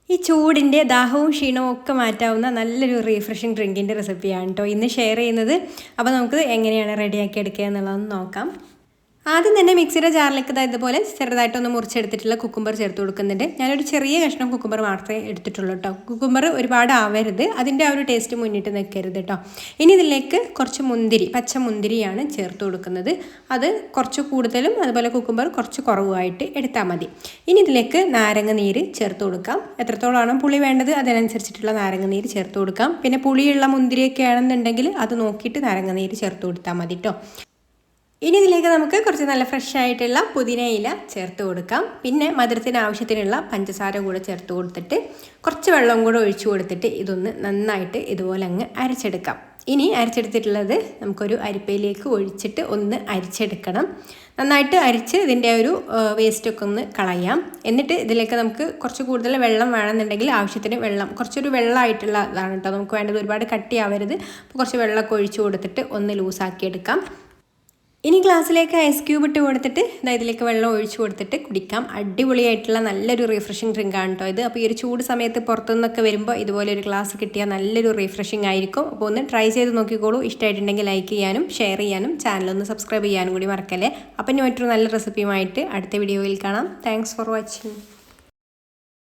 ഈ ചൂടിൻ്റെ ദാഹവും ക്ഷീണവും ഒക്കെ മാറ്റാവുന്ന നല്ലൊരു റീഫ്രഷിങ് ഡ്രിങ്കിൻ്റെ റെസിപ്പിയാണ് കേട്ടോ ഇന്ന് ഷെയർ ചെയ്യുന്നത്. അപ്പോൾ നമുക്ക് എങ്ങനെയാണ് റെഡിയാക്കി എടുക്കുക എന്നുള്ളതൊന്ന് നോക്കാം. ആദ്യം തന്നെ മിക്സിയുടെ ജാറിലേക്ക് ഇതുപോലെ ചെറുതായിട്ടൊന്ന് മുറിച്ചെടുത്തിട്ടുള്ള കുക്കുംബർ ചേർത്ത് കൊടുക്കുന്നുണ്ട്. ഞാനൊരു ചെറിയ കഷ്ണം കുക്കുംബർ മാത്രമേ എടുത്തിട്ടുള്ളൂ കേട്ടോ. കുക്കുംബർ ഒരുപാട് ആവരുത്, അതിൻ്റെ ആ ഒരു ടേസ്റ്റ് മുന്നിട്ട് നിൽക്കരുത് കേട്ടോ. ഇനി ഇതിലേക്ക് കുറച്ച് മുന്തിരി, പച്ച മുന്തിരിയാണ് ചേർത്ത് കൊടുക്കുന്നത്. അത് കുറച്ച് കൂടുതലും അതുപോലെ കുക്കുംബർ കുറച്ച് കുറവായിട്ട് എടുത്താൽ മതി. ഇനി ഇതിലേക്ക് നാരങ്ങ നീര് ചേർത്ത് കൊടുക്കാം. എത്രത്തോളമാണോ പുളി വേണ്ടത് അതിനനുസരിച്ചിട്ടുള്ള നാരങ്ങ നീര് ചേർത്ത് കൊടുക്കാം. പിന്നെ പുളിയുള്ള മുന്തിരിയൊക്കെ ആണെന്നുണ്ടെങ്കിൽ അത് നോക്കിയിട്ട് നാരങ്ങ നീര് ചേർത്ത് കൊടുത്താൽ മതി കേട്ടോ. ഇനി ഇതിലേക്ക് നമുക്ക് കുറച്ച് നല്ല ഫ്രഷ് ആയിട്ടുള്ള പുതിന ഇല ചേർത്ത് കൊടുക്കാം. പിന്നെ മധുരത്തിന് ആവശ്യത്തിനുള്ള പഞ്ചസാര കൂടെ ചേർത്ത് കൊടുത്തിട്ട് കുറച്ച് വെള്ളം കൂടെ ഒഴിച്ചു കൊടുത്തിട്ട് ഇതൊന്ന് നന്നായിട്ട് ഇതുപോലെ അങ്ങ് അരച്ചെടുക്കാം. ഇനി അരച്ചെടുത്തിട്ടുള്ളത് നമുക്കൊരു അരിപ്പയിലേക്ക് ഒഴിച്ചിട്ട് ഒന്ന് അരിച്ചെടുക്കണം. നന്നായിട്ട് അരിച്ച് ഇതിൻ്റെ ഒരു വേസ്റ്റൊക്കെ ഒന്ന് കളയാം. എന്നിട്ട് ഇതിലേക്ക് നമുക്ക് കുറച്ച് കൂടുതൽ വെള്ളം വേണമെന്നുണ്ടെങ്കിൽ ആവശ്യത്തിന് വെള്ളം, കുറച്ചൊരു വെള്ളമായിട്ടുള്ള ഇതാണ് കേട്ടോ നമുക്ക് വേണ്ടത്. ഒരുപാട് കട്ടിയാവരുത്. അപ്പോൾ കുറച്ച് വെള്ളമൊക്കെ ഒഴിച്ചു കൊടുത്തിട്ട് ഒന്ന് ലൂസാക്കി എടുക്കാം. ഇനി ഗ്ലാസ്സിലേക്ക് ഐസ് ക്യൂബ് ഇട്ട് കൊടുത്തിട്ട് ഇതിലേക്ക് വെള്ളം ഒഴിച്ചു കൊടുത്തിട്ട് കുടിക്കാം. അടിപൊളിയായിട്ടുള്ള നല്ലൊരു റീഫ്രഷിങ് ഡ്രിങ്കാണ് കേട്ടോ ഇത്. അപ്പോൾ ഈ ഒരു ചൂട് സമയത്ത് പുറത്തുനിന്നൊക്കെ വരുമ്പോൾ ഇതുപോലെ ഒരു ഗ്ലാസ് കിട്ടിയാൽ നല്ലൊരു റീഫ്രഷിങ് ആയിരിക്കും. അപ്പോൾ ഒന്ന് ട്രൈ ചെയ്ത് നോക്കിക്കോളൂ. ഇഷ്ടമായിട്ടുണ്ടെങ്കിൽ ലൈക്ക് ചെയ്യാനും ഷെയർ ചെയ്യാനും ചാനലൊന്ന് സബ്സ്ക്രൈബ് ചെയ്യാനും കൂടി മറക്കല്ലേ. അപ്പം ഇനി മറ്റൊരു നല്ല റെസിപ്പിയുമായിട്ട് അടുത്ത വീഡിയോയിൽ കാണാം. Thanks for watching.